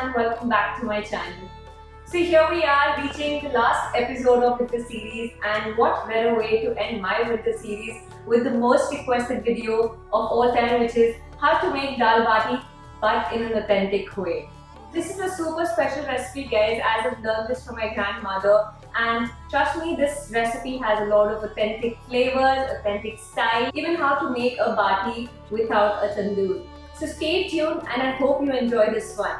and welcome back to my channel. So here we are reaching the last episode of winter series, and what better way to end my winter series with the most requested video of all time, which is how to make dal bati but in an authentic way. This is a super special recipe guys, as I've learned this from my grandmother, and trust me, this recipe has a lot of authentic flavors, authentic style, even how to make a bati without a tandoor. So stay tuned and I hope you enjoy this one.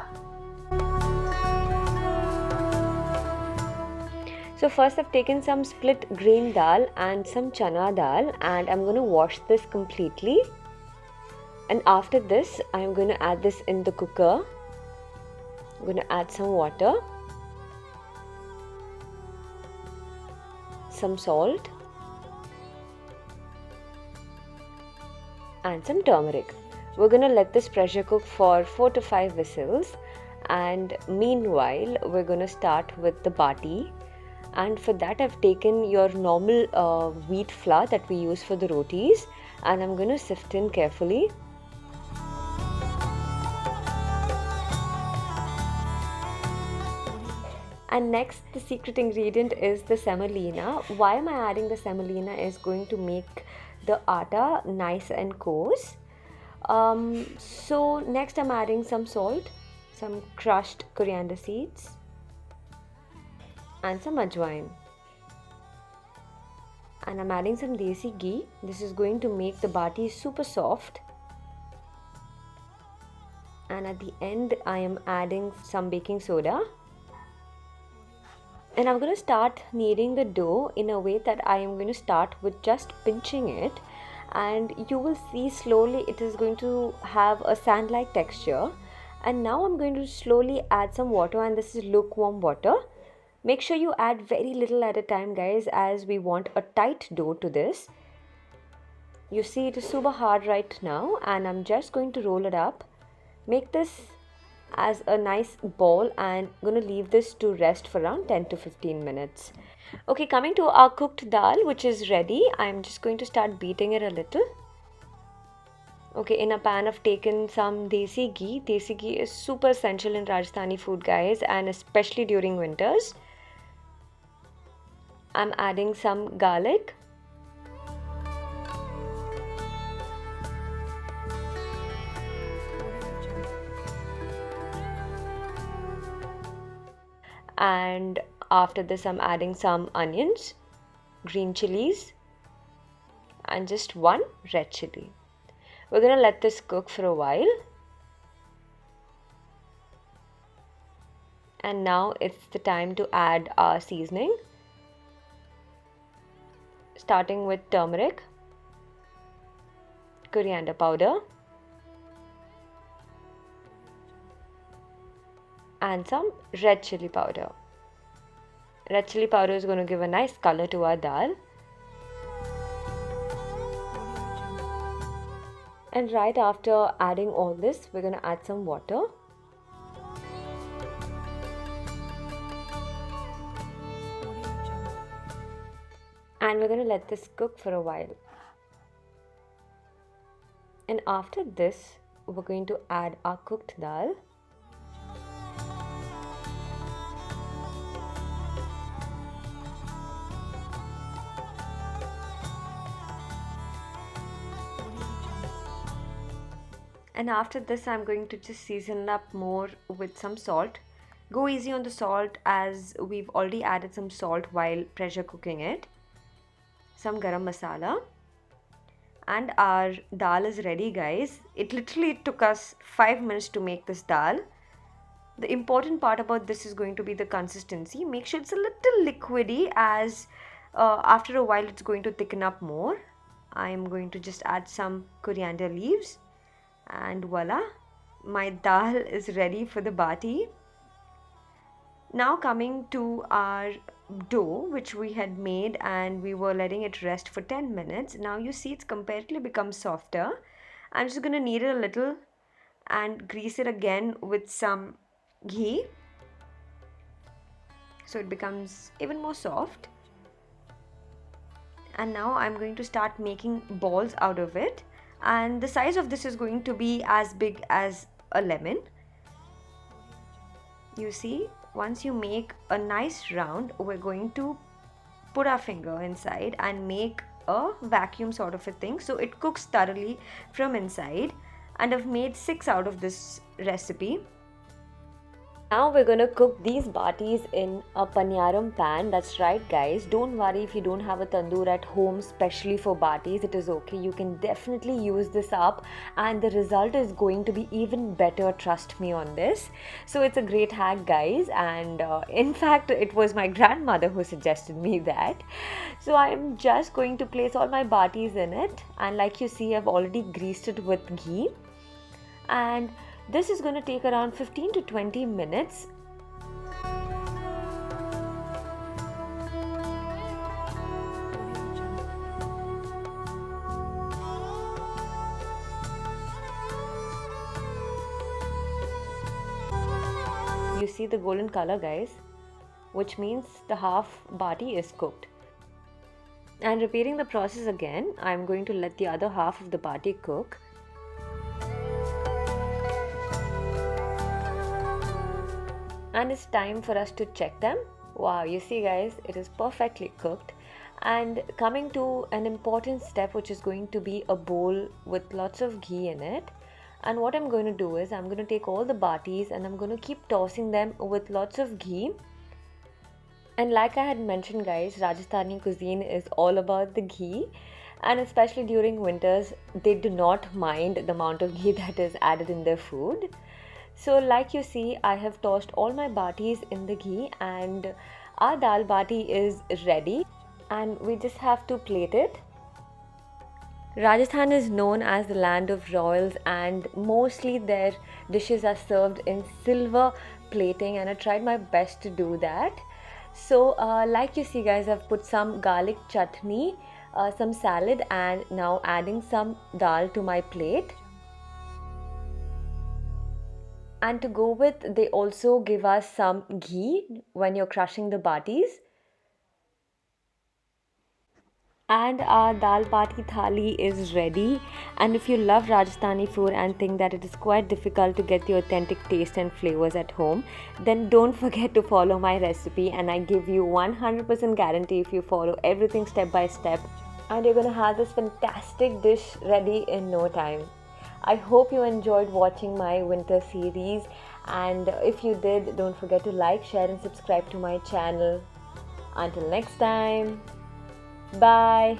So first I've taken some split grain dal and some chana dal, and I'm going to wash this completely. And after this I'm going to add this in the cooker. I'm going to add some water, some salt and some turmeric. We're going to let this pressure cook for 4 to 5 whistles, and meanwhile we're going to start with the bati. And for that I've taken your normal wheat flour that we use for the rotis, and I'm going to sift in carefully. And next, the secret ingredient is the semolina. Why am I adding the semolina is going to make the atta nice and coarse. So next I'm adding some salt, some crushed coriander seeds and some ajwain. And I'm adding some desi ghee. This is going to make the bati super soft. And at the end I am adding some baking soda. And I'm going to start kneading the dough in a way that I am going to start with just pinching it, and you will see slowly it is going to have a sand-like texture. And now I'm going to slowly add some water, and this is lukewarm water. Make sure you add very little at a time guys, as we want a tight dough to this. You see it is super hard right now, and I'm just going to roll it up. Make this as a nice ball and going to leave this to rest for around 10 to 15 minutes. Okay, coming to our cooked dal, which is ready, I'm just going to start beating it a little. Okay, in a pan I've taken some desi ghee. Desi ghee is super essential in Rajasthani food guys, and especially during winters. I'm adding some garlic. And after this I'm adding some onions, green chilies and just one red chili. We're going to let this cook for a while. And now it's the time to add our seasoning, starting with turmeric, coriander powder and some red chili powder. Red chili powder is going to give a nice color to our dal. And right after adding all this, we're going to add some water. And we're going to let this cook for a while. And after this, we're going to add our cooked dal. And after this I'm going to just season up more with some salt. Go easy on the salt, as we've already added some salt while pressure cooking it. Some garam masala. And our dal is ready guys. It literally took us 5 minutes to make this dal. The important part about this is going to be the consistency. Make sure it's a little liquidy, as after a while it's going to thicken up more. I am going to just add some coriander leaves. And voila, my dal is ready for the bati. Now coming to our dough, which we had made and we were letting it rest for 10 minutes. Now you see it's comparatively become softer. I'm just going to knead it a little and grease it again with some ghee, so it becomes even more soft. And now I'm going to start making balls out of it. And the size of this is going to be as big as a lemon. You see, once you make a nice round, we're going to put our finger inside and make a vacuum sort of a thing so it cooks thoroughly from inside. And I've made 6 out of this recipe. Now we're gonna cook these batis in a paniyaram pan. That's right, guys. Don't worry if you don't have a tandoor at home, especially for batis. It is okay. You can definitely use this up, and the result is going to be even better. Trust me on this. So it's a great hack, guys. And in fact, it was my grandmother who suggested me that. So I'm just going to place all my batis in it, and like you see, I've already greased it with ghee. And this is going to take around 15 to 20 minutes. You see the golden color, guys, which means the half bati is cooked. And repeating the process again, I'm going to let the other half of the bati cook. And it's time for us to check them. Wow, you see, guys, it is perfectly cooked. And coming to an important step, which is going to be a bowl with lots of ghee in it. And what I'm going to do is I'm going to take all the batis and I'm going to keep tossing them with lots of ghee. And like I had mentioned, guys, Rajasthani cuisine is all about the ghee. And especially during winters, they do not mind the amount of ghee that is added in their food. So like you see, I have tossed all my batis in the ghee and our dal bati is ready, and we just have to plate it. Rajasthan is known as the land of royals, and mostly their dishes are served in silver plating, and I tried my best to do that. So like you see, guys, I've put some garlic chutney, some salad, and now adding some dal to my plate. And to go with, they also give us some ghee when you're crushing the batis. And our dal bati thali is ready. And if you love Rajasthani food and think that it is quite difficult to get the authentic taste and flavors at home, then don't forget to follow my recipe, and I give you 100% guarantee if you follow everything step by step, and you're gonna have this fantastic dish ready in no time. I hope you enjoyed watching my winter series, and if you did, don't forget to like, share and subscribe to my channel. Until next time, bye.